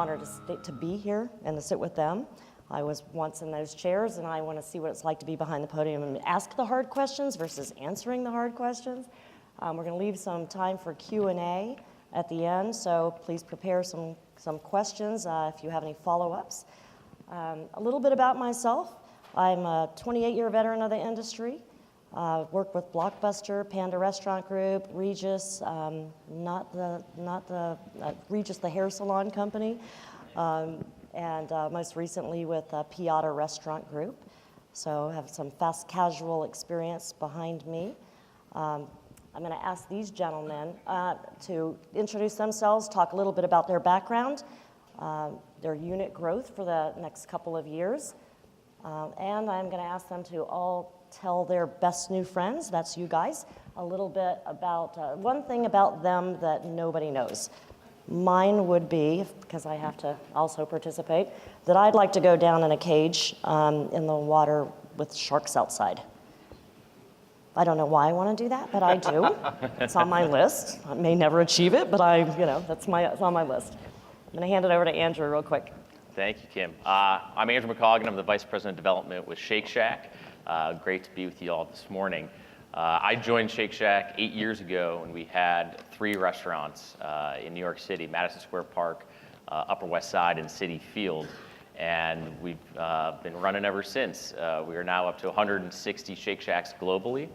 honor to be here and to sit with them. I was once in those chairs, and I want to see what it's like to be behind the podium and ask the hard questions versus answering the hard questions. We're going to leave some time for Q&A at the end, so please prepare some questions if you have any follow-ups. A little bit about myself. I'm a 28-year veteran of the industry. Worked with Blockbuster, Panda Restaurant Group, Regis, Regis the hair salon company, and most recently with Piada Restaurant Group. So I have some fast casual experience behind me. I'm going to ask these gentlemen to introduce themselves, talk a little bit about their background, their unit growth for the next couple of years, and I'm going to ask them to all tell their best new friends, that's you guys, a little bit about one thing about them that nobody knows. Mine would be, because I have to also participate, that I'd like to go down in a cage in the water with sharks outside. I don't know why I want to do that, but I do. It's on my list. I may never achieve it, but it's on my list. I'm going to hand it over to Andrew real quick. Thank you, Kim. I'm Andrew McCaughan. I'm the Vice President of Development with Shake Shack. Great to be with you all this morning. I joined Shake Shack 8 years ago, and we had 3 restaurants in New York City, Madison Square Park, Upper West Side, and Citi Field. And we've been running ever since. We are now up to 160 Shake Shacks globally,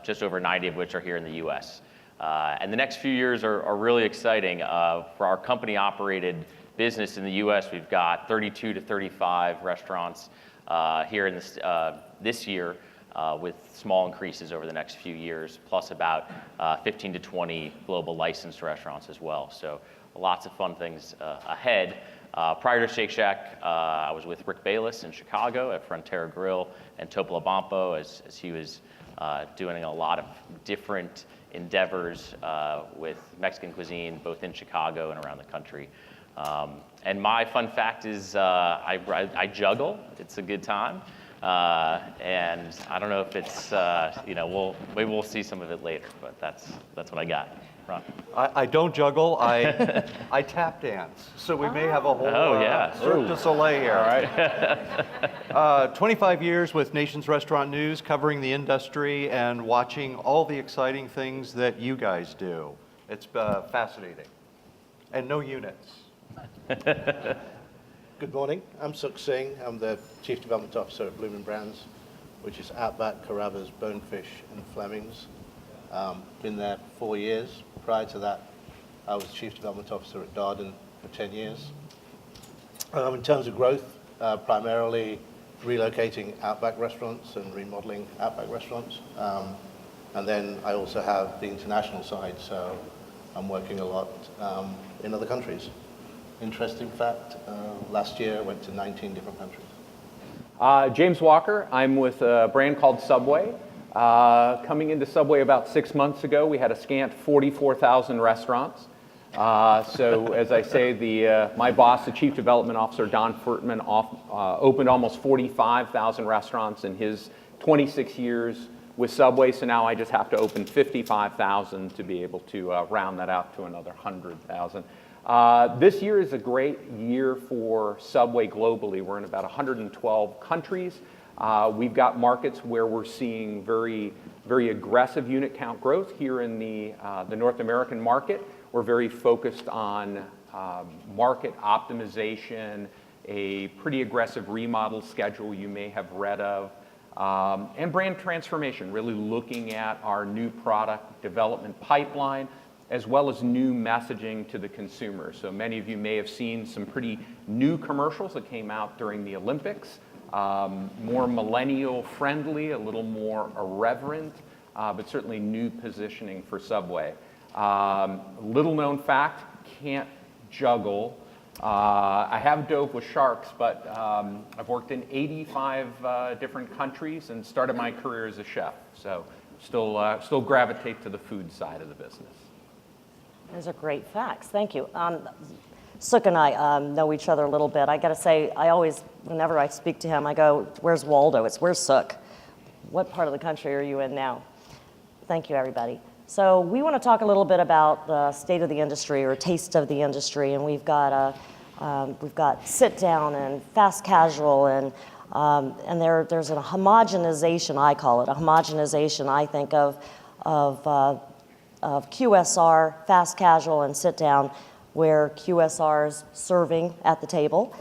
just over 90 of which are here in the US. And the next few years are really exciting. For our company-operated business in the US, we've got 32 to 35 restaurants here in this year, with small increases over the next few years, plus about 15 to 20 global licensed restaurants as well. So lots of fun things ahead. Prior to Shake Shack, I was with Rick Bayless in Chicago at Frontera Grill and Topolobampo as he was doing a lot of different endeavors with Mexican cuisine, both in Chicago and around the country. And my fun fact is I juggle. It's a good time. And I don't know if it's, maybe we'll see some of it later, but that's what I got. Ron. I don't juggle, I tap dance. So we may have a whole Cirque du Soleil here. All right. 25 years with Nation's Restaurant News, covering the industry and watching all the exciting things that you guys do. It's fascinating. And no units. Good morning, I'm Singh. I'm the Chief Development Officer at Bloomin Brands, which is Outback, Carrabba's, Bonefish, and Fleming's. Been there 4 years. Prior to that, I was Chief Development Officer at Darden for 10 years. In terms of growth, primarily relocating Outback restaurants and remodeling Outback restaurants. And then I also have the international side, so I'm working a lot in other countries. Interesting fact, last year I went to 19 different countries. James Walker, I'm with a brand called Subway. Coming into Subway about 6 months ago, we had a scant 44,000 restaurants. So as I say, my boss, the Chief Development Officer, Don Furtman, opened almost 45,000 restaurants in his 26 years with Subway. So now I just have to open 55,000 to be able to round that out to another 100,000. This year is a great year for Subway globally. We're in about 112 countries. We've got markets where we're seeing very, very aggressive unit count growth. Here in the North American market, we're very focused on market optimization, a pretty aggressive remodel schedule you may have read of, and brand transformation, really looking at our new product development pipeline, as well as new messaging to the consumer. So many of you may have seen some pretty new commercials that came out during the Olympics, more millennial friendly, a little more irreverent, but certainly new positioning for Subway. Little known fact, can't juggle. I have dove with sharks, but I've worked in 85 different countries and started my career as a chef. So still gravitate to the food side of the business. Those are great facts. Thank you. Suk and I know each other a little bit. I got to say, I always, whenever I speak to him, I go, "Where's Waldo?" It's, "Where's Suk? What part of the country are you in now?" Thank you, everybody. So we want to talk a little bit about the state of the industry or taste of the industry, and we've got We've got sit down and fast casual, and there's a homogenization, I call it, a homogenization, I think, of QSR, fast casual, and sit down, where QSR's serving at the table.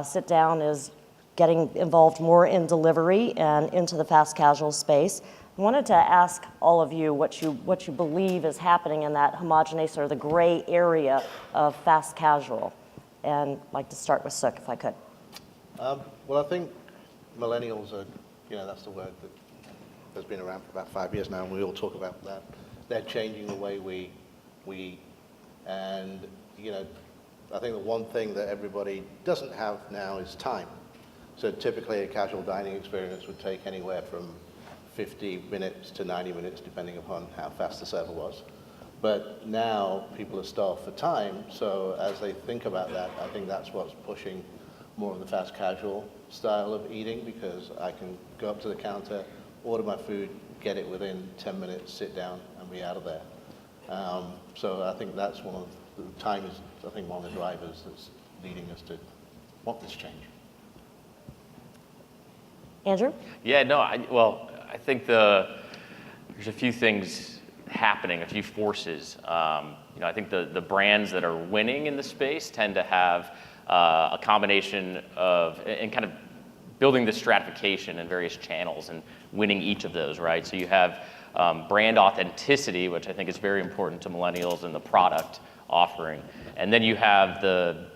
Sit down is getting involved more in delivery and into the fast casual space. I wanted to ask all of you what you believe is happening in that homogenization, or the gray area of fast casual. And I'd like to start with Sukh, if I could. Well, I think millennials are, that's the word that has been around for about 5 years now, and we all talk about that. They're changing the way we eat. And, I think the one thing that everybody doesn't have now is time. So typically a casual dining experience would take anywhere from 50 minutes to 90 minutes, depending upon how fast the server was. But now people are starved for time, so as they think about that, I think that's what's pushing more of the fast casual style of eating, because I can go up to the counter, order my food, get it within 10 minutes, sit down, and be out of there. So I think that's one of the time is, I think, one of the drivers that's leading us to want this change. Andrew? Yeah, no, I think there's a few things happening, a few forces. I think the brands that are winning in the space tend to have a combination of, and kind of building the stratification in various channels and winning each of those, right? So you have brand authenticity, which I think is very important to millennials, and the product offering. And then you have the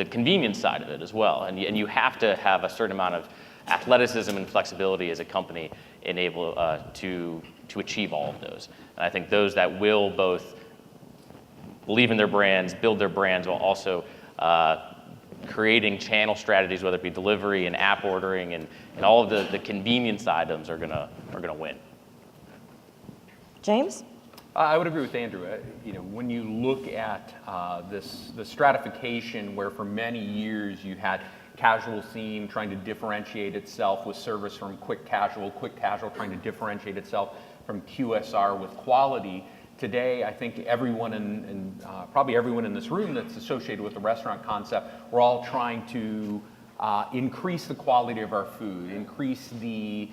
convenience side of it as well. And you have to have a certain amount of athleticism and flexibility as a company enable to achieve all of those. And I think those that will both believe in their brands, build their brands, while also creating channel strategies, whether it be delivery and app ordering and all of the convenience items are gonna win. James? I would agree with Andrew. When you look at the stratification, where for many years you had casual scene trying to differentiate itself with service from quick casual trying to differentiate itself from QSR with quality. Today, I think everyone probably everyone in this room that's associated with the restaurant concept, we're all trying to increase the quality of our food, increase the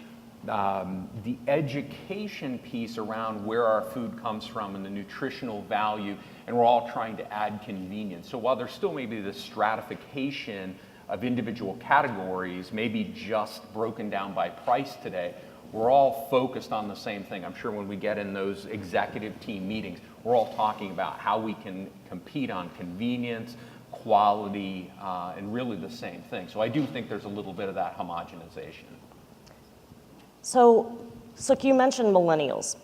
education piece around where our food comes from and the nutritional value, and we're all trying to add convenience. So while there's still maybe this stratification of individual categories, maybe just broken down by price today, we're all focused on the same thing. I'm sure when we get in those executive team meetings, we're all talking about how we can compete on convenience, quality, and really the same thing. So I do think there's a little bit of that homogenization. So, Sukh, you mentioned millennials.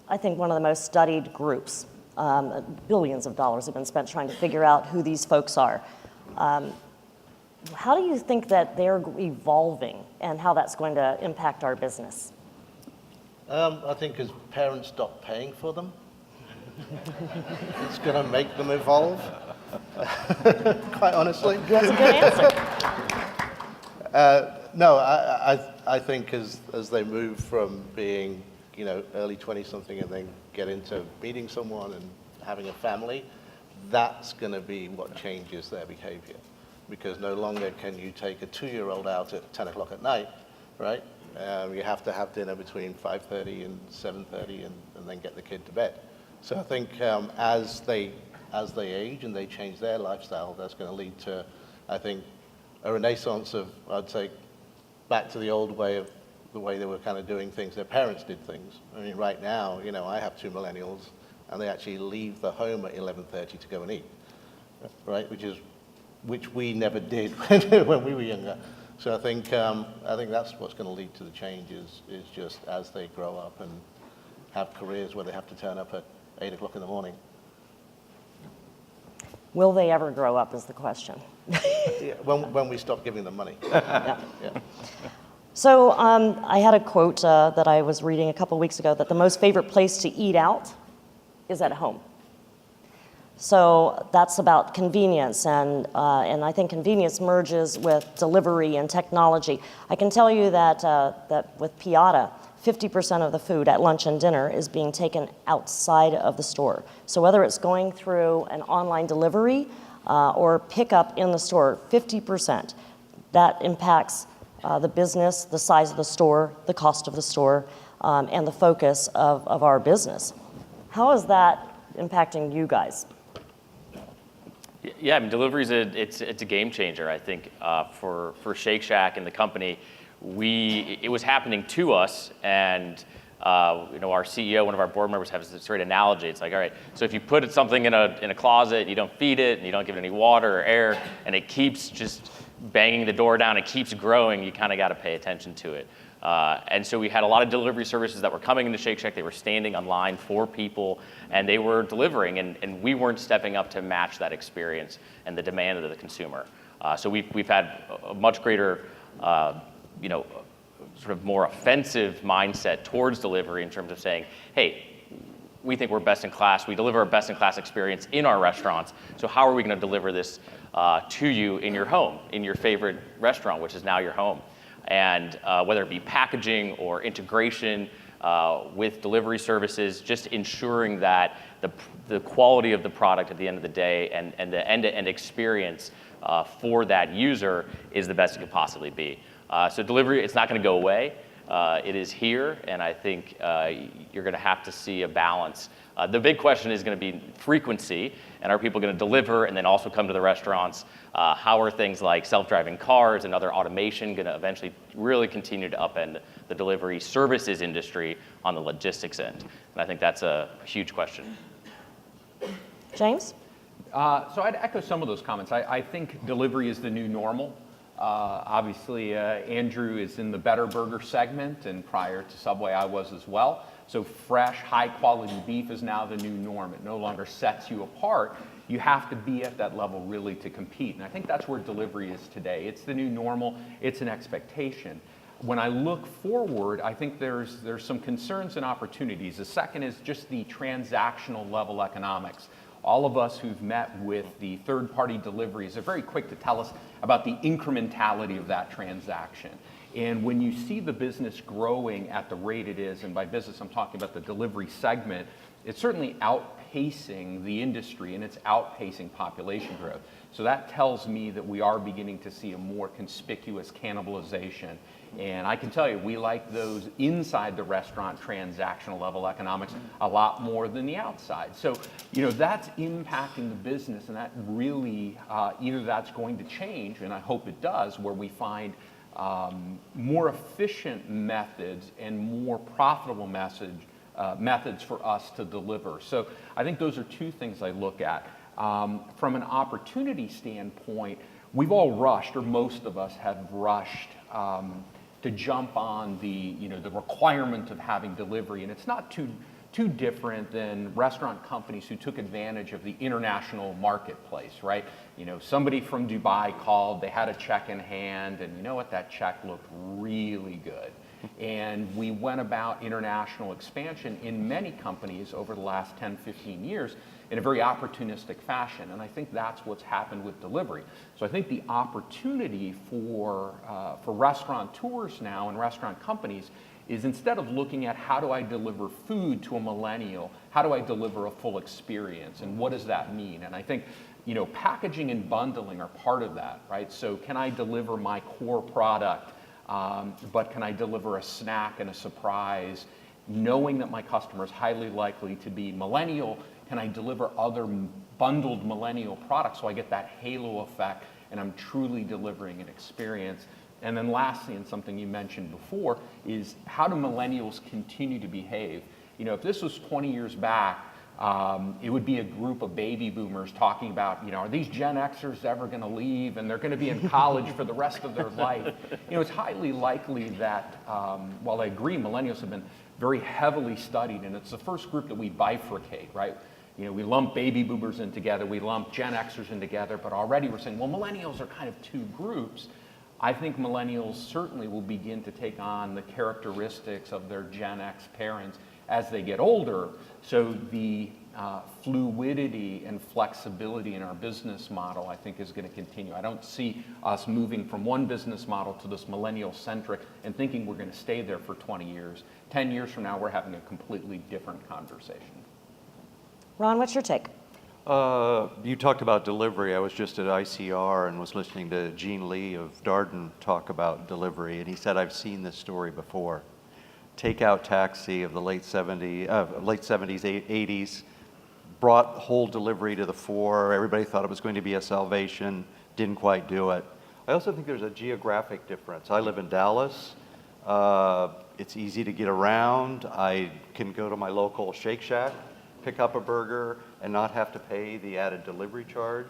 I think one of the most studied groups. Billions of dollars have been spent trying to figure out who these folks are. How do you think that they're evolving and how that's going to impact our business? I think as parents stop paying for them, it's going to make them evolve, quite honestly. That's a good answer. No, I think as they move from being, early 20-something and then get into meeting someone and having a family, that's going to be what changes their behavior. Because no longer can you take a 2-year-old out at 10 o'clock at night, right? You have to have dinner between 5:30 and 7:30 and then get the kid to bed. So I think as they age and they change their lifestyle, that's going to lead to, I think, a renaissance of, I'd say, back to the old way of the way they were kind of doing things, their parents did things. I mean, right now, I have 2 millennials, and they actually leave the home at 11:30 to go and eat, right? Which we never did when we were younger. So I think that's what's going to lead to the change is just as they grow up and have careers where they have to turn up at 8 o'clock in the morning. Will they ever grow up is the question. Yeah, when we stop giving them money. Yeah. Yeah. So I had a quote that I was reading a couple weeks ago, that the most favorite place to eat out is at home. So that's about convenience, and I think convenience merges with delivery and technology. I can tell you that with Piada, 50% of the food at lunch and dinner is being taken outside of the store. So whether it's going through an online delivery or pickup in the store, 50%. That impacts the business, the size of the store, the cost of the store, and the focus of our business. How is that impacting you guys? Yeah, I mean, delivery is it's a game changer. I think for Shake Shack and the company, it was happening to us, and our CEO, one of our board members, has this great analogy. It's like, all right, so if you put something in a closet, you don't feed it, and you don't give it any water or air, and it keeps just banging the door down, it keeps growing, you kind of got to pay attention to it. And so we had a lot of delivery services that were coming into Shake Shack. They were standing on line for people, and they were delivering, and we weren't stepping up to match that experience and the demand of the consumer. So we've had a much greater, sort of more offensive mindset towards delivery in terms of saying, hey, we think we're best in class. We deliver a best in class experience in our restaurants. So how are we going to deliver this to you in your home, in your favorite restaurant, which is now your home? And whether it be packaging or integration with delivery services, just ensuring that the quality of the product at the end of the day and the end-to-end experience for that user is the best it could possibly be. So delivery, it's not going to go away. It is here, and I think you're going to have to see a balance. The big question is going to be frequency, and are people going to deliver and then also come to the restaurants? How are things like self-driving cars and other automation going to eventually really continue to upend the delivery services industry on the logistics end? And I think that's a huge question. James? So I'd echo some of those comments. I think delivery is the new normal. Obviously, Andrew is in the better burger segment, and prior to Subway, I was as well. So fresh, high-quality beef is now the new norm. It no longer sets you apart. You have to be at that level really to compete, and I think that's where delivery is today. It's the new normal. It's an expectation. When I look forward, I think there's some concerns and opportunities. The second is just the transactional level economics. All of us who've met with the third-party deliveries are very quick to tell us about the incrementality of that transaction. And when you see the business growing at the rate it is, and by business I'm talking about the delivery segment, it's certainly outpacing the industry and it's outpacing population growth. So that tells me that we are beginning to see a more conspicuous cannibalization. And I can tell you, we like those inside the restaurant transactional level economics a lot more than the outside. So, that's impacting the business, and that really, either that's going to change, and I hope it does, where we find more efficient methods and more profitable methods for us to deliver. So I think those are two things I look at. From an opportunity standpoint, we've all rushed, or most of us have rushed, to jump on the requirement of having delivery, and it's not too different than restaurant companies who took advantage of the international marketplace, right? Somebody from Dubai called, they had a check in hand, and you know what, that check looked really good. And we went about international expansion in many companies over the last 10, 15 years in a very opportunistic fashion. And I think that's what's happened with delivery. So I think the opportunity for restaurateurs now and restaurant companies is, instead of looking at how do I deliver food to a millennial, how do I deliver a full experience, and what does that mean? And I think packaging and bundling are part of that, right? So can I deliver my core product, but can I deliver a snack and a surprise, knowing that my customer is highly likely to be millennial? Can I deliver other bundled millennial products so I get that halo effect and I'm truly delivering an experience? And then lastly, and something you mentioned before, is how do millennials continue to behave? If this was 20 years back, it would be a group of baby boomers talking about, are these Gen Xers ever going to leave and they're going to be in college for the rest of their life? It's highly likely that, while I agree millennials have been very heavily studied, and it's the first group that we bifurcate, right? We lump baby boomers in together, we lump Gen Xers in together, but already we're saying, well, millennials are kind of two groups. I think millennials certainly will begin to take on the characteristics of their Gen X parents as they get older. So the fluidity and flexibility in our business model, I think, is going to continue. I don't see us moving from one business model to this millennial-centric and thinking we're going to stay there for 20 years. 10 years from now, we're having a completely different conversation. Ron, what's your take? You talked about delivery. I was just at ICR and was listening to Gene Lee of Darden talk about delivery, and he said, I've seen this story before. Takeout taxi of the late 70s, 80s, brought whole delivery to the fore. Everybody thought it was going to be a salvation, didn't quite do it. I also think there's a geographic difference. I live in Dallas. It's easy to get around. I can go to my local Shake Shack, pick up a burger, and not have to pay the added delivery charge.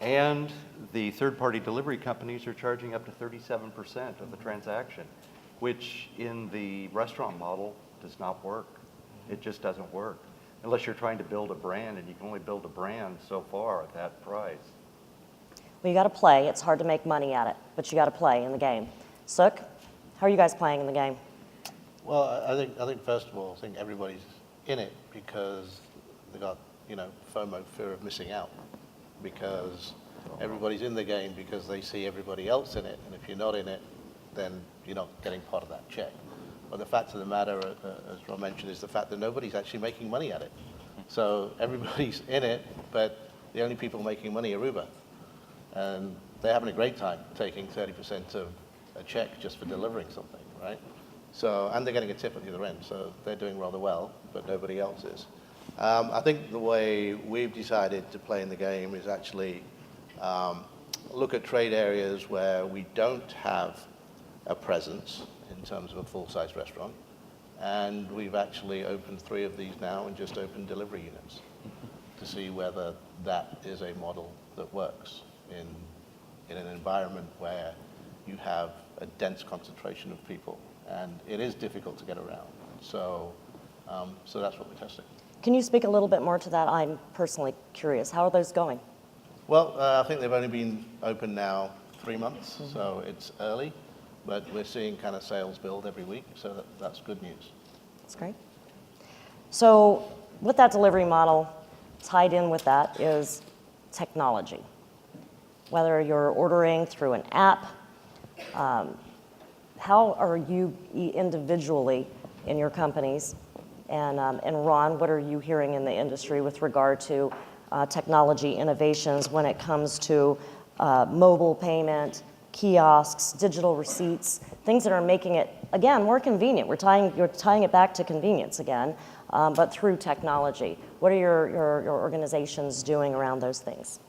And the third-party delivery companies are charging up to 37% of the transaction, which in the restaurant model does not work. It just doesn't work, unless you're trying to build a brand, and you can only build a brand so far at that price. Well, you got to play. It's hard to make money at it, but you got to play in the game. Suk, how are you guys playing in the game? Well, I think first of all, I think everybody's in it because they got, FOMO, fear of missing out. Because everybody's in the game because they see everybody else in it, and if you're not in it, then you're not getting part of that check. But the fact of the matter, as Ron mentioned, is the fact that nobody's actually making money at it. So everybody's in it, but the only people making money are Uber. And they're having a great time taking 30% of a check just for delivering something, right? So, and they're getting a tip at the other end, so they're doing rather well, but nobody else is. I think the way we've decided to play in the game is actually look at trade areas where we don't have a presence in terms of a full-size restaurant, and we've actually opened 3 of these now and just opened delivery units to see whether that is a model that works in an environment where you have a dense concentration of people, and it is difficult to get around. So, so that's what we're testing. Can you speak a little bit more to that? I'm personally curious. How are those going? Well, I think they've only been open now 3 months, so it's early, but we're seeing kind of sales build every week, so that's good news. That's great. So with that delivery model, tied in with that is technology. Whether you're ordering through an app, how are you individually in your companies? And Ron, what are you hearing in the industry with regard to technology innovations when it comes to mobile payment, kiosks, digital receipts, things that are making it, again, more convenient? You're tying it back to convenience again, but through technology. What are your organizations doing around those things?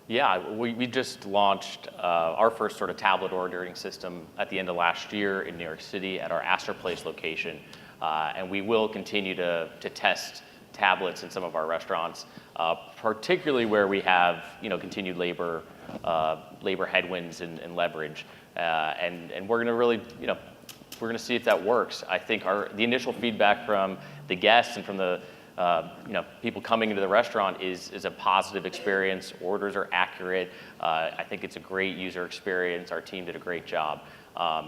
Yeah, we just launched our first sort of tablet ordering system at the end of last year in New York City at our Astor Place location. And we will continue to test tablets in some of our restaurants, particularly where we have continued labor headwinds and leverage. And we're going to really we're going to see if that works. I think the initial feedback from the guests and from the people coming into the restaurant is a positive experience. Orders are accurate. I think it's a great user experience. Our team did a great job.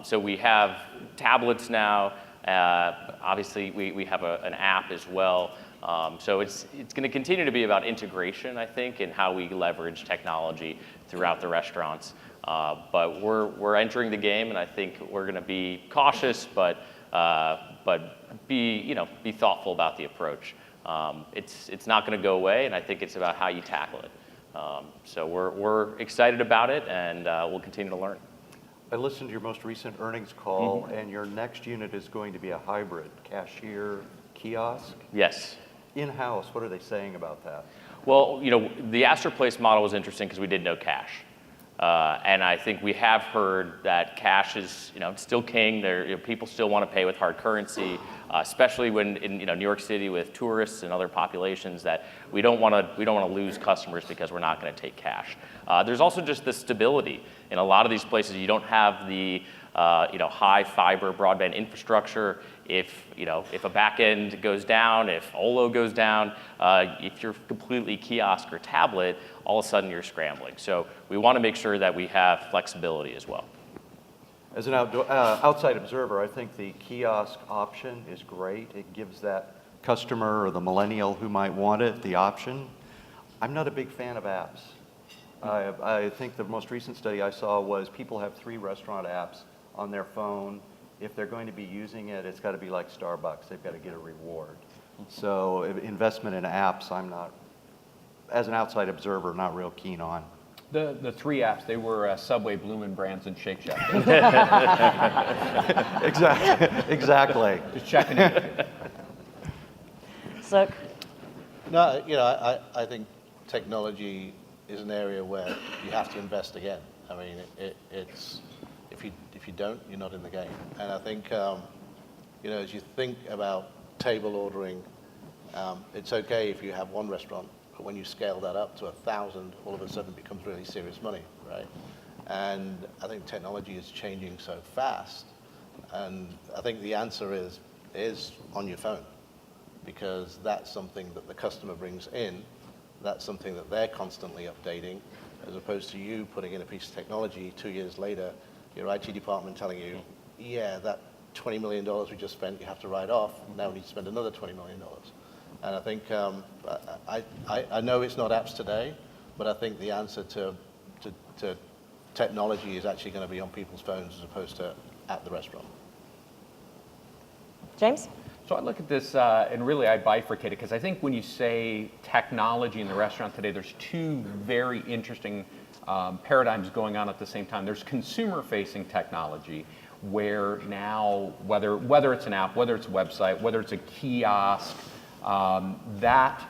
So we have tablets now. Obviously, we have an app as well. So it's going to continue to be about integration, I think, and how we leverage technology throughout the restaurants. But we're entering the game, and I think we're going to be cautious, but be thoughtful about the approach. It's not going to go away, and I think it's about how you tackle it. So we're excited about it, and we'll continue to learn. I listened to your most recent earnings call, and your next unit is going to be a hybrid cashier kiosk. Yes. In-house, what are they saying about that? Well, the Astor Place model was interesting because we did no cash. And I think we have heard that cash is, still king. People still want to pay with hard currency, especially when in New York City with tourists and other populations. That we don't want to lose customers because we're not going to take cash. There's also just the stability in a lot of these places. You don't have the high fiber broadband infrastructure. If a back end goes down, if Olo goes down, if you're completely kiosk or tablet, all of a sudden you're scrambling. So we want to make sure that we have flexibility as well. As an outside observer, I think the kiosk option is great. It gives that customer or the millennial who might want it the option. I'm not a big fan of apps. I think the most recent study I saw was people have 3 restaurant apps on their phone. If they're going to be using it, it's got to be like Starbucks. They've got to get a reward. So investment in apps, I'm not as an outside observer, not real keen on. The three apps, they were Subway, Bloomin' Brands, and Shake Shack. Exactly. Just checking in. So, No, I think technology is an area where you have to invest again. I mean, it's if you don't, you're not in the game. And I think as you think about table ordering, it's okay if you have one restaurant, but when you scale that up to 1,000, all of a sudden it becomes really serious money, right? And I think technology is changing so fast, and I think the answer is on your phone, because that's something that the customer brings in, that's something that they're constantly updating, as opposed to you putting in a piece of technology 2 years later, your IT department telling you, yeah, that $20 million we just spent, you have to write off, now we need to spend another $20 million. And I think, I know it's not apps today, but I think the answer to technology is actually going to be on people's phones as opposed to at the restaurant. James? So I look at this, and really I bifurcate it, because I think when you say technology in the restaurant today, there's two very interesting paradigms going on at the same time. There's consumer-facing technology, where now, whether it's an app, whether it's a website, whether it's a kiosk, that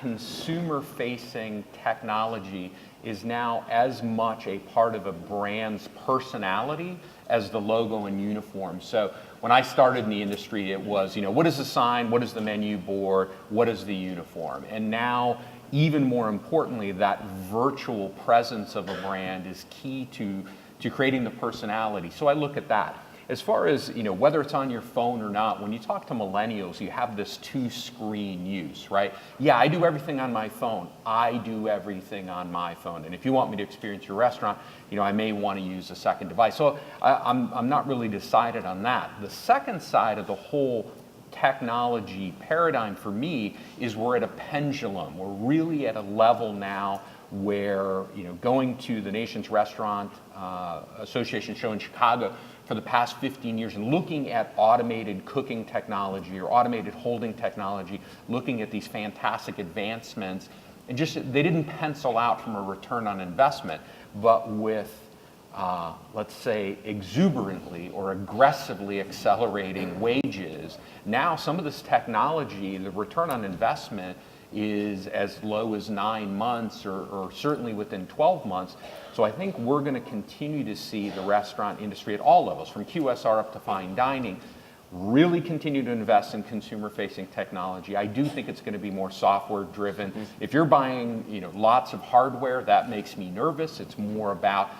consumer-facing technology is now as much a part of a brand's personality as the logo and uniform. So when I started in the industry, it was, what is the sign, what is the menu board, what is the uniform? And now, even more importantly, that virtual presence of a brand is key to creating the personality. So I look at that. As far as, whether it's on your phone or not, when you talk to millennials, you have this two-screen use, right? Yeah, I do everything on my phone. I do everything on my phone. And if you want me to experience your restaurant, I may want to use a second device. So I'm not really decided on that. The second side of the whole technology paradigm for me is we're at a pendulum. We're really at a level now where, going to the nation's restaurant association show in Chicago for the past 15 years and looking at automated cooking technology or automated holding technology, looking at these fantastic advancements, and just they didn't pencil out from a return on investment, but with let's say exuberantly or aggressively accelerating wages. Now some of this technology, the return on investment is as low as 9 months or certainly within 12 months. So I think we're going to continue to see the restaurant industry at all levels, from QSR up to fine dining, really continue to invest in consumer-facing technology. I do think it's going to be more software-driven. If you're buying, lots of hardware, that makes me nervous. It's more about,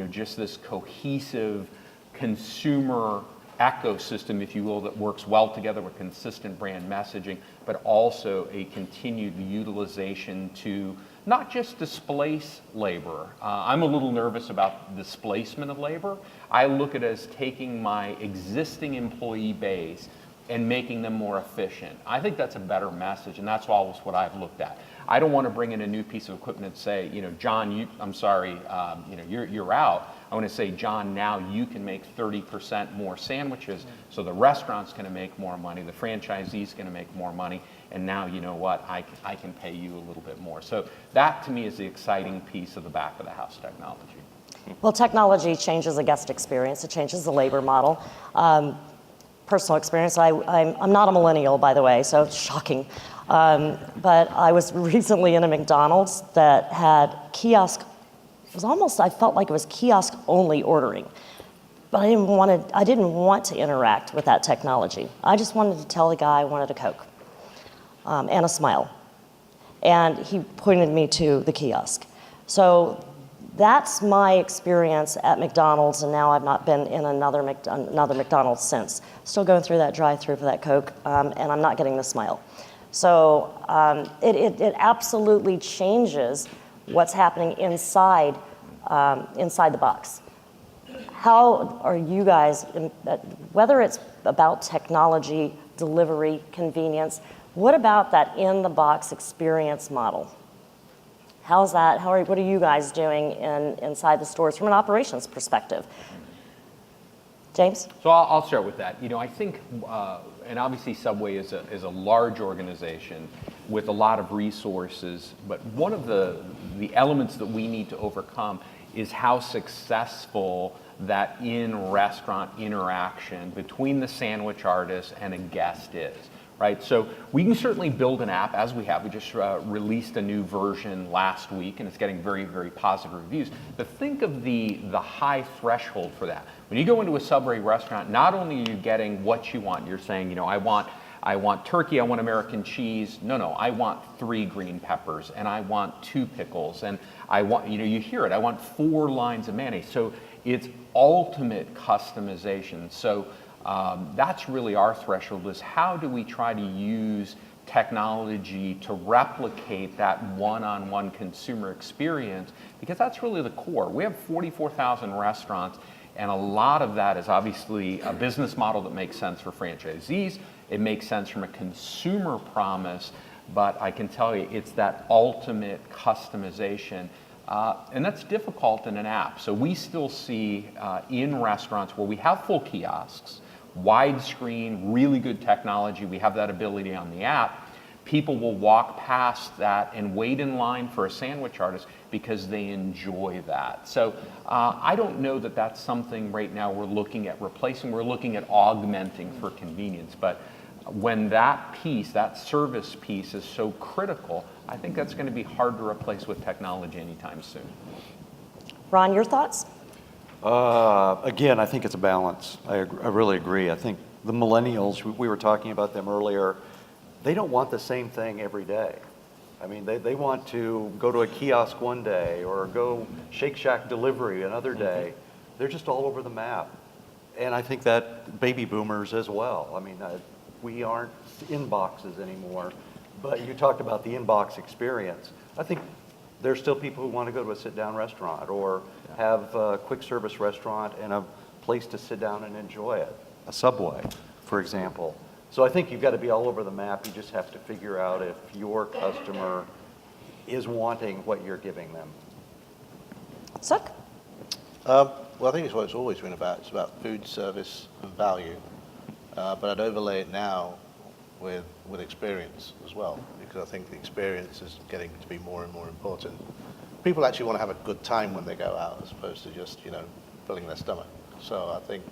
just this cohesive consumer ecosystem, if you will, that works well together with consistent brand messaging, but also a continued utilization to not just displace labor. I'm a little nervous about displacement of labor. I look at it as taking my existing employee base and making them more efficient. I think that's a better message, and that's always what I've looked at. I don't want to bring in a new piece of equipment and say, John, I'm sorry, you're out. I want to say, John, now you can make 30% more sandwiches, so the restaurant's going to make more money, the franchisee's going to make more money, and now you know what, I can pay you a little bit more. So that to me is the exciting piece of the back of the house technology. Well, technology changes the guest experience. It changes the labor model. Personal experience, I'm not a millennial, by the way, so it's shocking. But I was recently in a McDonald's that had kiosk. It was almost, I felt like it was kiosk only ordering. But I didn't want to interact with that technology. I just wanted to tell the guy I wanted a Coke and a smile. And he pointed me to the kiosk. So that's my experience at McDonald's, and now I've not been in another McDonald's since. Still going through that drive-through for that Coke, and I'm not getting the smile. So it absolutely changes what's happening inside the box. How are you guys, whether it's about technology, delivery, convenience, what about that in-the-box experience model? How's that? What are you guys doing inside the stores from an operations perspective? James? So I'll start with that. I think, and obviously Subway is a large organization. with a lot of resources. But one of the elements that we need to overcome is how successful that in-restaurant interaction between the sandwich artist and a guest is, right? So we can certainly build an app, as we have. We just released a new version last week, and it's getting very, very positive reviews. But think of the high threshold for that. When you go into a Subway restaurant, not only are you getting what you want, you're saying, you know, I want turkey, I want American cheese. No, I want 3 green peppers, and I want 2 pickles, and I want, you know, you hear it, I want 4 lines of mayonnaise. So it's ultimate customization. So that's really our threshold, is how do we try to use technology to replicate that one-on-one consumer experience, because that's really the core. We have 44,000 restaurants, and a lot of that is obviously a business model that makes sense for franchisees. It makes sense from a consumer promise, but I can tell you it's that ultimate customization. And that's difficult in an app. So we still see in restaurants where we have full kiosks, widescreen, really good technology, we have that ability on the app, people will walk past that and wait in line for a sandwich artist because they enjoy that. So I don't know that that's something right now we're looking at replacing. We're looking at augmenting for convenience. But when that piece, that service piece, is so critical, I think that's going to be hard to replace with technology anytime soon. Ron, your thoughts? Again, I think it's a balance. I really agree. I think the millennials, we were talking about them earlier, they don't want the same thing every day. I mean, they want to go to a kiosk one day or go Shake Shack delivery another day. They're just all over the map. And I think that baby boomers as well. I mean, we aren't in boxes anymore, but you talked about the in-box experience. I think there's still people who want to go to a sit-down restaurant or have a quick service restaurant and a place to sit down and enjoy it. A Subway, for example. So I think you've got to be all over the map. You just have to figure out if your customer is wanting what you're giving them. Suk? Well, I think it's what it's always been about. It's about food, service, and value. But I'd overlay it now with experience as well, because I think the experience is getting to be more and more important. People actually want to have a good time when they go out, as opposed to just, you know, filling their stomach. So I think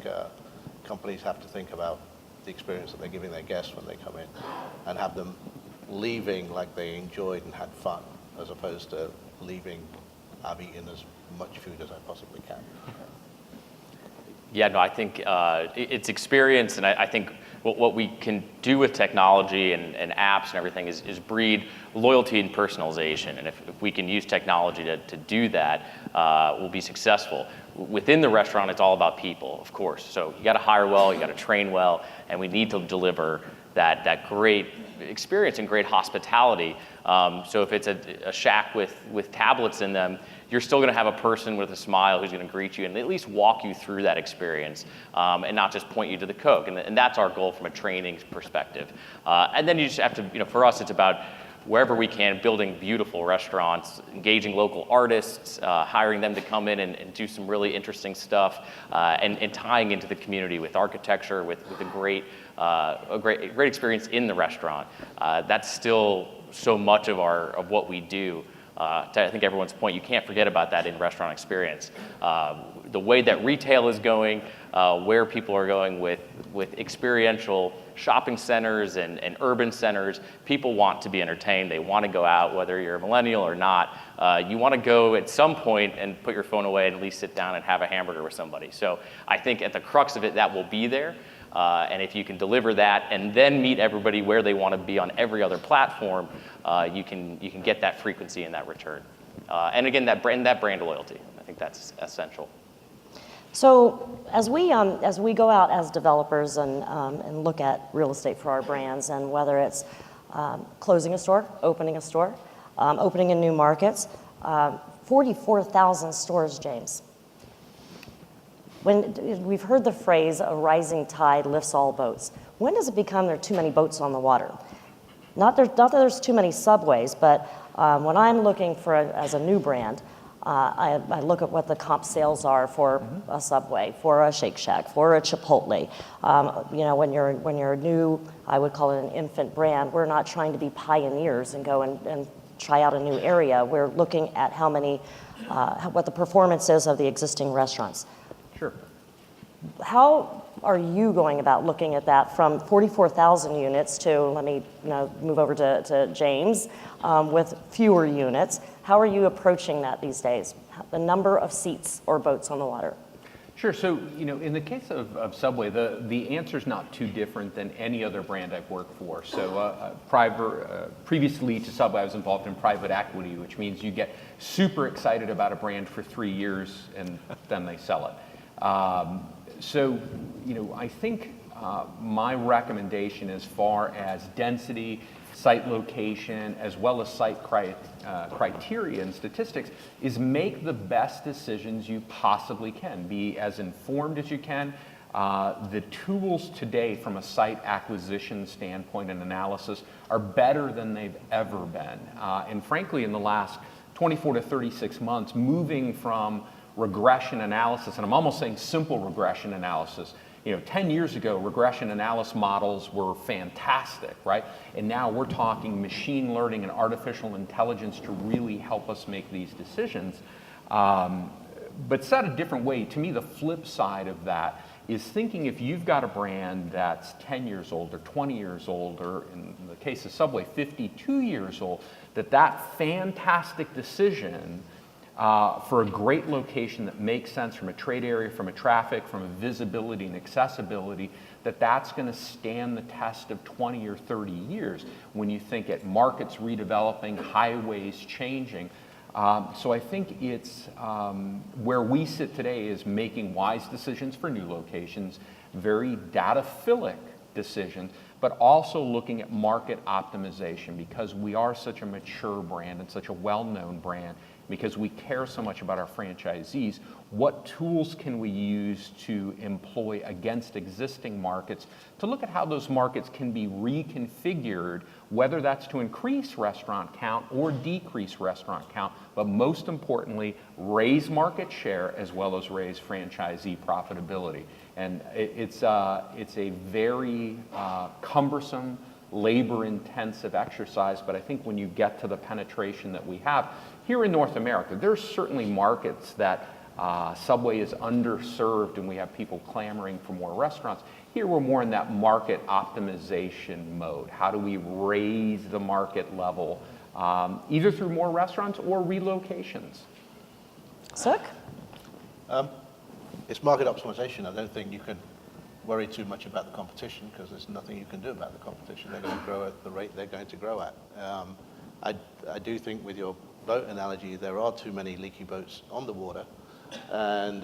companies have to think about the experience that they're giving their guests when they come in, and have them leaving like they enjoyed and had fun, as opposed to leaving, I've eaten as much food as I possibly can. Yeah, no, I think it's experience, and I think what we can do with technology and apps and everything is breed loyalty and personalization. And if we can use technology to do that, we'll be successful. Within the restaurant, it's all about people, of course. So you got to hire well, you got to train well, and we need to deliver that great experience and great hospitality. So if it's a shack with tablets in them, you're still going to have a person with a smile who's going to greet you and at least walk you through that experience, and not just point you to the Coke. And that's our goal from a training perspective. And then you just have to, you know, for us, it's about wherever we can, building beautiful restaurants, engaging local artists, hiring them to come in and do some really interesting stuff, and tying into the community with architecture, with a great experience in the restaurant. That's still so much of what we do. To I think everyone's point, you can't forget about that in-restaurant experience. The way that retail is going, where people are going with experiential shopping centers and urban centers, people want to be entertained. They want to go out, whether you're a millennial or not. You want to go at some point and put your phone away and at least sit down and have a hamburger with somebody. So I think at the crux of it, that will be there. And if you can deliver that and then meet everybody where they want to be on every other platform, you can get that frequency and that return. And again, that brand loyalty. I think that's essential. So as we go out as developers and look at real estate for our brands, and whether it's closing a store, opening a store, opening in new markets, 44,000 stores, James. When we've heard the phrase, a rising tide lifts all boats. When does it become there are too many boats on the water? Not that there's too many Subways, but when I'm looking for as a new brand, I look at what the comp sales are for a Subway, for a Shake Shack, for a Chipotle. You know, when you're new, I would call it an infant brand. We're not trying to be pioneers and go and try out a new area. We're looking at how many, what the performance is of the existing restaurants. Sure. How are you going about looking at that from 44,000 units to, let me move over to James, with fewer units? How are you approaching that these days? The number of seats or boats on the water? Sure. So, you know, in the case of Subway, the answer is not too different than any other brand I've worked for. So, previously to Subway, I was involved in private equity, which means you get super excited about a brand for 3 years and then they sell it. So, you know, I think my recommendation as far as density, site location, as well as site criteria and statistics is make the best decisions you possibly can. Be as informed as you can. The tools today from a site acquisition standpoint and analysis are better than they've ever been. And frankly, in the last 24 to 36 months, moving from regression analysis, and I'm almost saying simple regression analysis. You know, 10 years ago, regression analysis models were fantastic, right? And now we're talking machine learning and artificial intelligence to really help us make these decisions. But said a different way, to me, the flip side of that is thinking if you've got a brand that's 10 years old or 20 years old, or in the case of Subway, 52 years old, that fantastic decision for a great location that makes sense from a trade area, from a traffic, from a visibility and accessibility, that's going to stand the test of 20 or 30 years when you think at markets redeveloping, highways changing. So I think it's where we sit today is making wise decisions for new locations, very data-philic decisions, but also looking at market optimization because we are such a mature brand and such a well-known brand, because we care so much about our franchisees. What tools can we use to employ against existing markets to look at how those markets can be reconfigured, whether that's to increase restaurant count or decrease restaurant count, but most importantly, raise market share as well as raise franchisee profitability. And it's a very cumbersome, labor-intensive exercise, but I think when you get to the penetration that we have here in North America, there's certainly markets that Subway is underserved and we have people clamoring for more restaurants. Here we're more in that market optimization mode. How do we raise the market level, either through more restaurants or relocations? Suk? It's market optimization. I don't think you can worry too much about the competition because there's nothing you can do about the competition. They're going to grow at the rate they're going to grow at. I do think with your boat analogy, there are too many leaky boats on the water. And,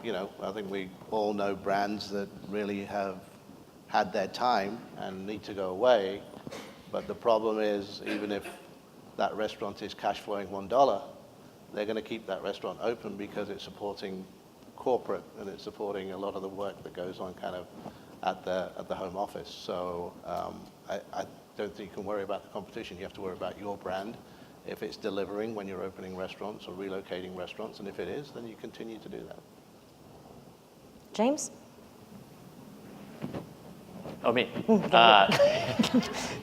you know, I think we all know brands that really have had their time and need to go away. But the problem is, even if that restaurant is cash flowing $1, they're going to keep that restaurant open because it's supporting corporate and it's supporting a lot of the work that goes on kind of at the home office. So I don't think you can worry about the competition. You have to worry about your brand. If it's delivering when you're opening restaurants or relocating restaurants, and if it is, then you continue to do that. James? Oh, me.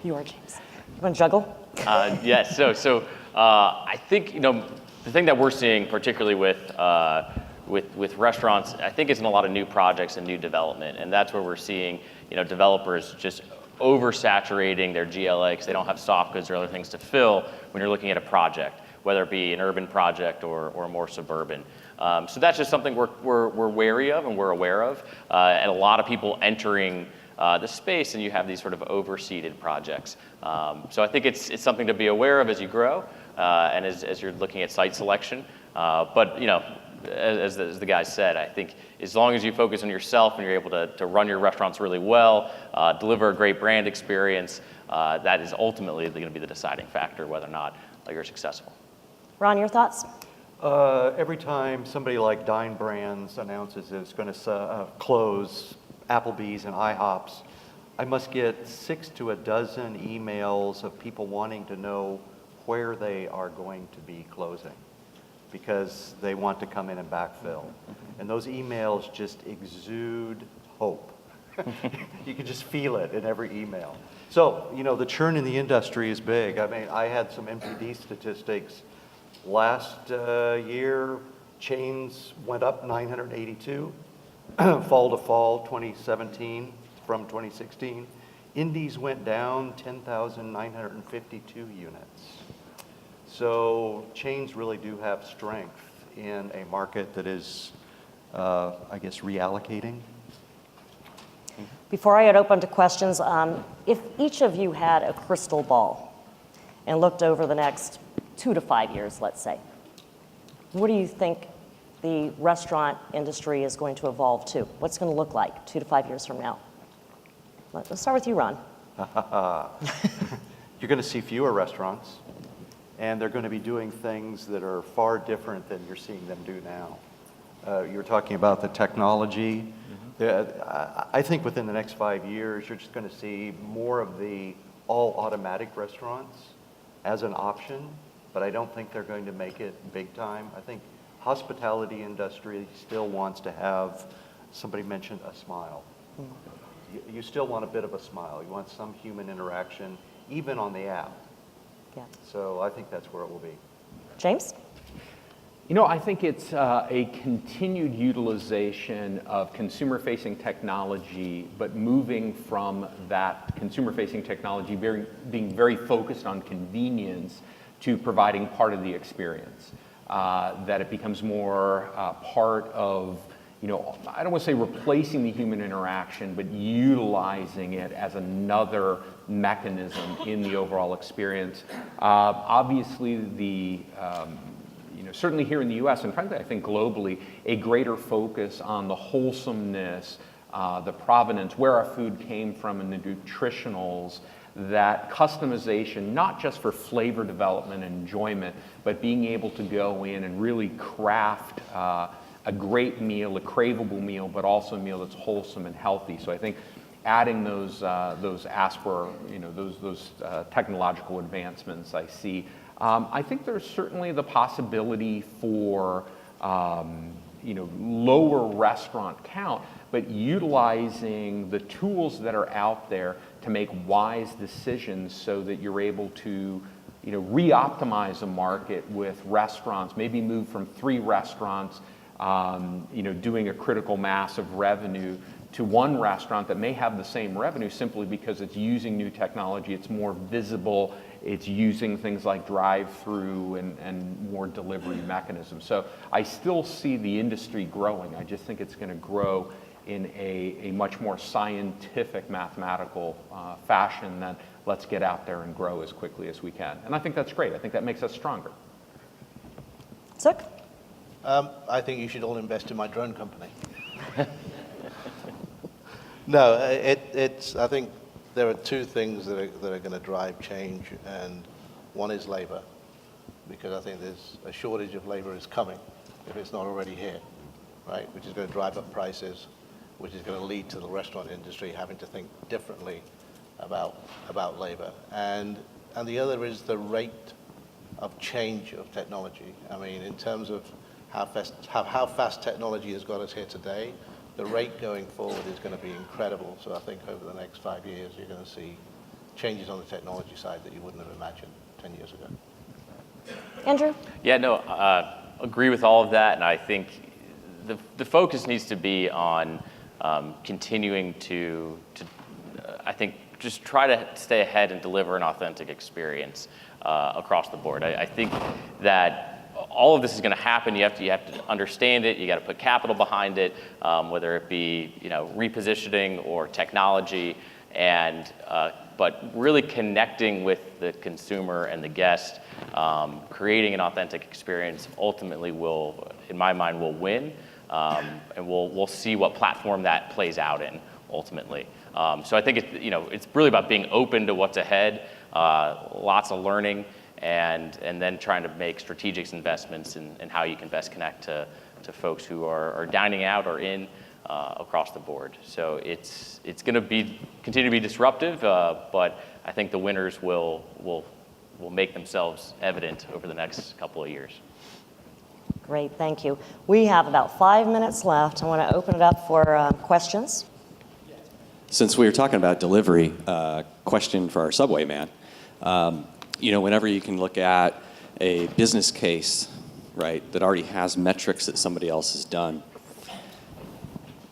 You are James. You want to juggle? Yes. So I think, you know, the thing that we're seeing, particularly with restaurants, I think it's in a lot of new projects and new development, and that's where we're seeing, you know, developers just oversaturating their GLA because they don't have soft goods or other things to fill when you're looking at a project, whether it be an urban project or more suburban. So that's just something we're wary of and we're aware of, and a lot of people entering the space, and you have these sort of overseeded projects. So I think it's something to be aware of as you grow and as you're looking at site selection. But you know, as the guy said, I think as long as you focus on yourself and you're able to run your restaurants really well, deliver a great brand experience, that is ultimately going to be the deciding factor whether or not you're successful. Ron, your thoughts? Every time somebody like Dine Brands announces it's going to close Applebee's and IHOPs, I must get 6 to a dozen emails of people wanting to know where they are going to be closing. because they want to come in and backfill. And those emails just exude hope. You can just feel it in every email. So, you know, the churn in the industry is big. I mean, I had some MPD statistics. Last year, chains went up 982, fall to fall 2017 from 2016. Indies went down 10,952 units. So chains really do have strength in a market that is, I guess, reallocating. Before I get open to questions, if each of you had a crystal ball and looked over the next 2 to 5 years, let's say, what do you think the restaurant industry is going to evolve to? What's it going to look like 2 to 5 years from now? Let's start with you, Ron. You're going to see fewer restaurants, and they're going to be doing things that are far different than you're seeing them do now. You're talking about the technology. I think within the next 5 years, you're just going to see more of the all-automatic restaurants as an option, but I don't think they're going to make it big time. I think hospitality industry still wants to have, somebody mentioned a smile. You still want a bit of a smile. You want some human interaction, even on the app. Yeah. So I think that's where it will be. James? You know, I think it's a continued utilization of consumer-facing technology, but moving from that consumer-facing technology being very focused on convenience to providing part of the experience. That it becomes more part of, you know, I don't want to say replacing the human interaction, but utilizing it as another mechanism in the overall experience. Obviously, you know, certainly here in the U.S. and frankly, I think globally, a greater focus on the wholesomeness, the provenance, where our food came from, and the nutritionals. That customization, not just for flavor development and enjoyment, but being able to go in and really craft a great meal, a craveable meal, but also a meal that's wholesome and healthy. So I think adding those technological advancements I see. I think there's certainly the possibility for lower restaurant count, but utilizing the tools that are out there to make wise decisions so that you're able to re-optimize a market with restaurants, maybe move from 3 restaurants doing a critical mass of revenue to 1 restaurant that may have the same revenue simply because it's using new technology, it's more visible, it's using things like drive-through and more delivery mechanisms. So I still see the industry growing. I just think it's going to grow in a much more scientific, mathematical fashion than let's get out there and grow as quickly as we can. And I think that's great. I think that makes us stronger. Suk? I think you should all invest in my drone company. No, I think there are 2 things that are going to drive change, and one is labor, because I think there's a shortage of labor is coming, if it's not already here, right? Which is going to drive up prices, which is going to lead to the restaurant industry having to think differently about labor. And the other is the rate of change of technology. I mean, in terms of how fast technology has got us here today, the rate going forward is going to be incredible. So I think over the next 5 years, you're going to see changes on the technology side that you wouldn't have imagined 10 years ago. Andrew? Yeah, no, agree with all of that, and I think the focus needs to be on continuing to I think, just try to stay ahead and deliver an authentic experience across the board. I think that all of this is going to happen. You have to understand it. You got to put capital behind it, whether it be repositioning or technology, and but really connecting with the consumer and the guest, creating an authentic experience. Ultimately, will, in my mind, will win, and we'll see what platform that plays out in ultimately. So I think it's really about being open to what's ahead, lots of learning. And then trying to make strategic investments in how you can best connect to folks who are dining out or in across the board. So it's going to continue to be disruptive, but I think the winners will make themselves evident over the next couple of years. Great, thank you. We have about 5 minutes left. I want to open it up for questions. Since we were talking about delivery, question for our Subway man. Whenever you can look at a business case, right, that already has metrics that somebody else has done,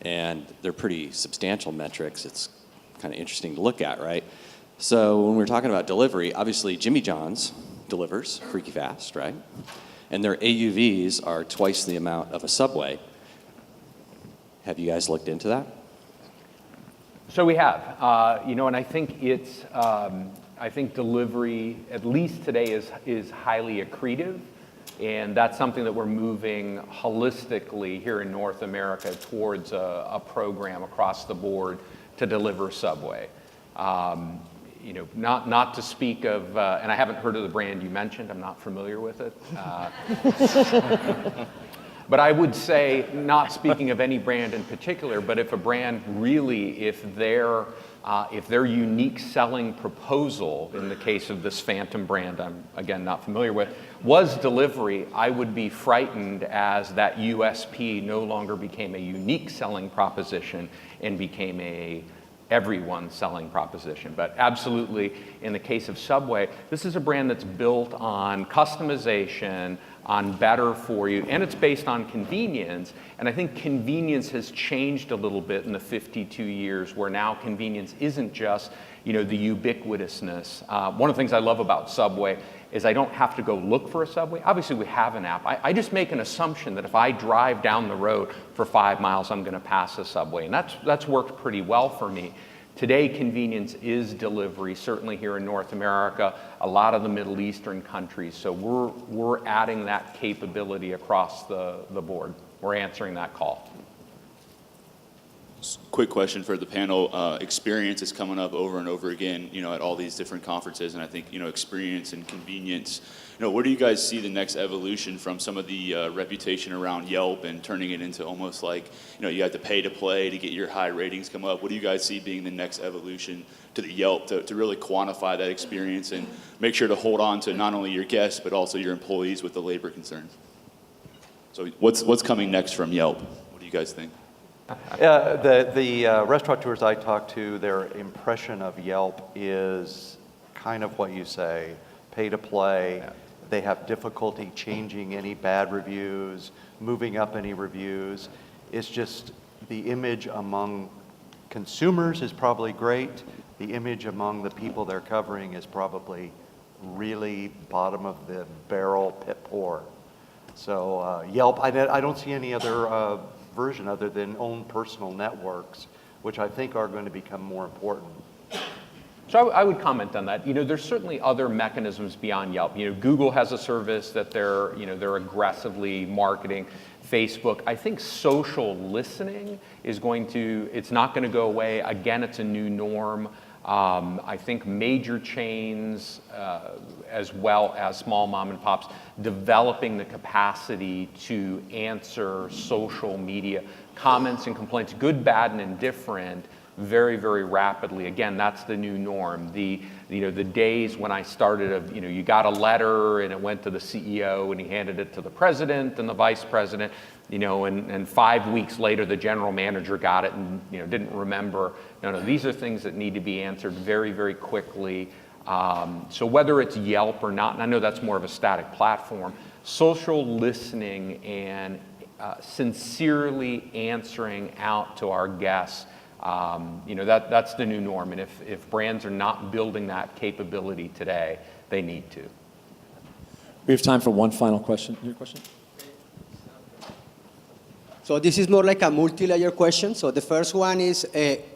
and they're pretty substantial metrics, it's kind of interesting to look at, right? So when we're talking about delivery, obviously Jimmy John's delivers freaky fast, right? And their AUVs are twice the amount of a Subway. Have you guys looked into that? So we have, and I think I think delivery, at least today, is highly accretive, and that's something that we're moving holistically here in North America towards a program across the board to deliver Subway. Not to speak of, and I haven't heard of the brand you mentioned. I'm not familiar with it. But I would say, not speaking of any brand in particular, but if a brand really, if their unique selling proposal, in the case of this Phantom brand I'm, again, not familiar with, was delivery, I would be frightened as that USP no longer became a unique selling proposition and became a everyone selling proposition. But absolutely, in the case of Subway, this is a brand that's built on customization, on better for you, and it's based on convenience. And I think convenience has changed a little bit in the 52 years, where now convenience isn't just, the ubiquitousness. One of the things I love about Subway is I don't have to go look for a Subway. Obviously, we have an app. I just make an assumption that if I drive down the road for 5 miles, I'm going to pass a Subway, and that's worked pretty well for me. Today, convenience is delivery, certainly here in North America, a lot of the Middle Eastern countries. So we're adding that capability across the board. We're answering that call. Quick question for the panel. Experience is coming up over and over again, at all these different conferences, and I think, experience and convenience. Where do you guys see the next evolution from some of the reputation around Yelp and turning it into almost like, you have to pay to play to get your high ratings come up? What do you guys see being the next evolution to the Yelp to really quantify that experience and make sure to hold on to not only your guests, but also your employees with the labor concerns? So what's coming next from Yelp? What do you guys think? The restaurateurs I talk to, their impression of Yelp is kind of what you say, pay to play. Yeah. They have difficulty changing any bad reviews, moving up any reviews. It's just the image among consumers is probably great. The image among the people they're covering is probably really bottom of the barrel, pit poor. So Yelp, I don't see any other version other than own personal networks, which I think are going to become more important. So I would comment on that. There's certainly other mechanisms beyond Yelp. Google has a service that they're aggressively marketing. Facebook. I think social listening is it's not going to go away. Again, it's a new norm. I think major chains, as well as small mom and pops, developing the capacity to answer social media comments and complaints, good, bad, and indifferent, very, very rapidly. Again, that's the new norm. The days when I started you got a letter and it went to the CEO and he handed it to the president and the vice president, and 5 weeks later the general manager got it and didn't remember. No, these are things that need to be answered very, very quickly. So whether it's Yelp or not, and I know that's more of a static platform, social listening and sincerely answering out to our guests, that's the new norm. And if brands are not building that capability today, they need to. We have time for one final question. Your question? So this is more like a multi-layer question. So the first one is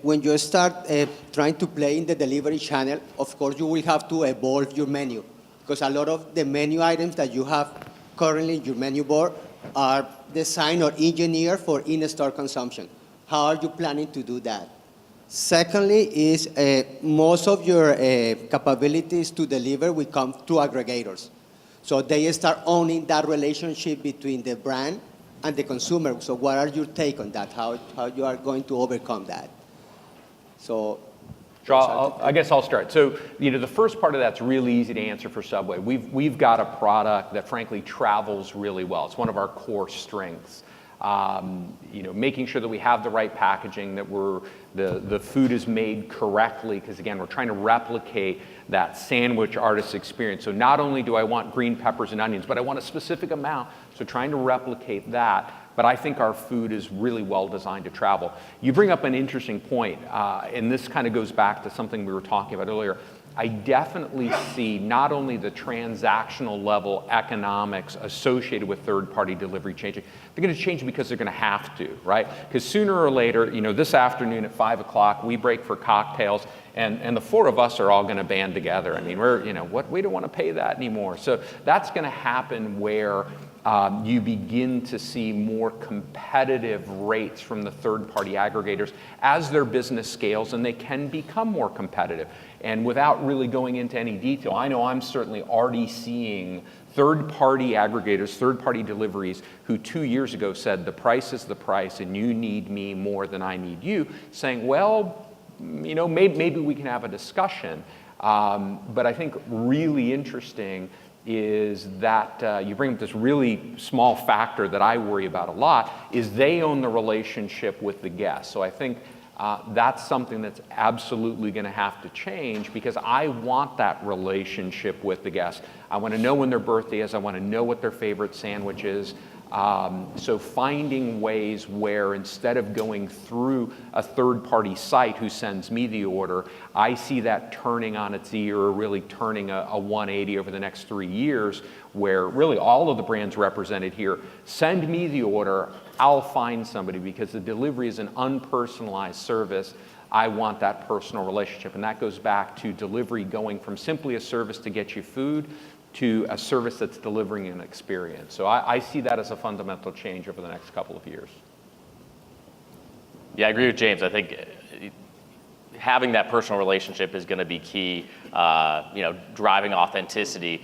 when you start trying to play in the delivery channel, of course you will have to evolve your menu, because a lot of the menu items that you have currently in your menu board are designed or engineered for in-store consumption. How are you planning to do that? Secondly is most of your capabilities to deliver will come to aggregators. So they start owning that relationship between the brand and the consumer. So what are your take on that? How you are going to overcome that? So So I guess I'll start. So, the first part of that's really easy to answer for Subway. We've got a product that frankly travels really well. It's one of our core strengths. Making sure that we have the right packaging, that the food is made correctly, because again, we're trying to replicate that sandwich artist experience. So not only do I want green peppers and onions, but I want a specific amount. So trying to replicate that. But I think our food is really well designed to travel. You bring up an interesting point, and this kind of goes back to something we were talking about earlier. I definitely see not only the transactional level economics associated with third-party delivery changing, they're going to change because they're going to have to, right? Because sooner or later, this afternoon at 5 o'clock, we break for cocktails, and the four of us are all going to band together. I mean, we don't want to pay that anymore. So that's going to happen where you begin to see more competitive rates from the third-party aggregators as their business scales, and they can become more competitive. And without really going into any detail, I know I'm certainly already seeing third-party aggregators, third-party deliveries, who 2 years ago said the price is the price and you need me more than I need you, saying, well, maybe we can have a discussion. But I think really interesting is that you bring up this really small factor that I worry about a lot, is they own the relationship with the guest. So I think that's something that's absolutely going to have to change, because I want that relationship with the guest. I want to know when their birthday is. I want to know what their favorite sandwich is. So finding ways where instead of going through a third-party site who sends me the order, I see that turning on its ear, or really turning a 180 over the next 3 years, where really all of the brands represented here send me the order, I'll find somebody, because the delivery is an unpersonalized service. I want that personal relationship. And that goes back to delivery going from simply a service to get you food to a service that's delivering an experience. So I see that as a fundamental change over the next couple of years. Yeah, I agree with James. I think having that personal relationship is going to be key. Driving authenticity.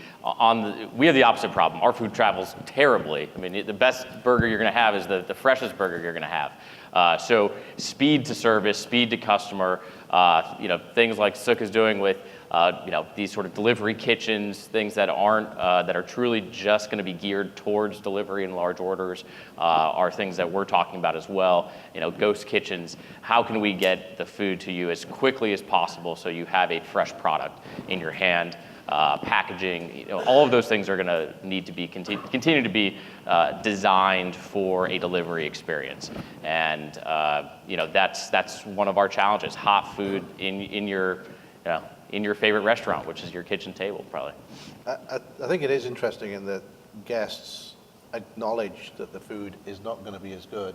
We have the opposite problem. Our food travels terribly. I mean, the best burger you're going to have is the freshest burger you're going to have. So speed to service, speed to customer. Things like Sukh is doing with these sort of delivery kitchens, things that are truly just going to be geared towards delivery and large orders, are things that we're talking about as well. Ghost kitchens. How can we get the food to you as quickly as possible so you have a fresh product in your hand? Packaging, all of those things are going to need to be continue to be designed for a delivery experience, and that's one of our challenges. Hot food in your favorite restaurant, which is your kitchen table, probably. I think it is interesting in that guests acknowledge that the food is not going to be as good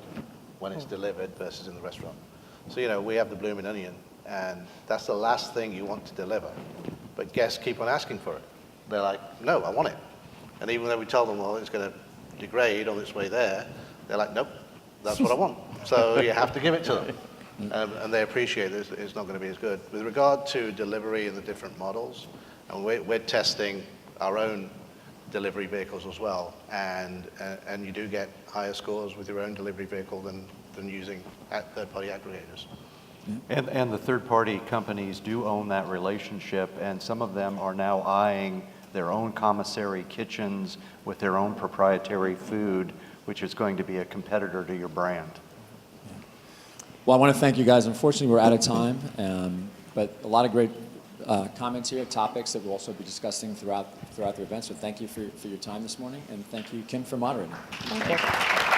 when it's delivered versus in the restaurant. So we have the Bloomin' onion, and that's the last thing you want to deliver. But guests keep on asking for it. They're like, no, I want it. And even though we tell them, well, it's going to degrade on its way there, they're like, nope, that's what I want. So you have to give it to them. And they appreciate it. It's not going to be as good. With regard to delivery and the different models, and we're testing our own delivery vehicles as well. And you do get higher scores with your own delivery vehicle than using third-party aggregators. And the third-party companies do own that relationship, and some of them are now eyeing their own commissary kitchens with their own proprietary food, which is going to be a competitor to your brand. Well, I want to thank you guys. Unfortunately, we're out of time, but a lot of great comments here, topics that we'll also be discussing throughout the event. So thank you for your time this morning, and thank you, Kim, for moderating. Thank you.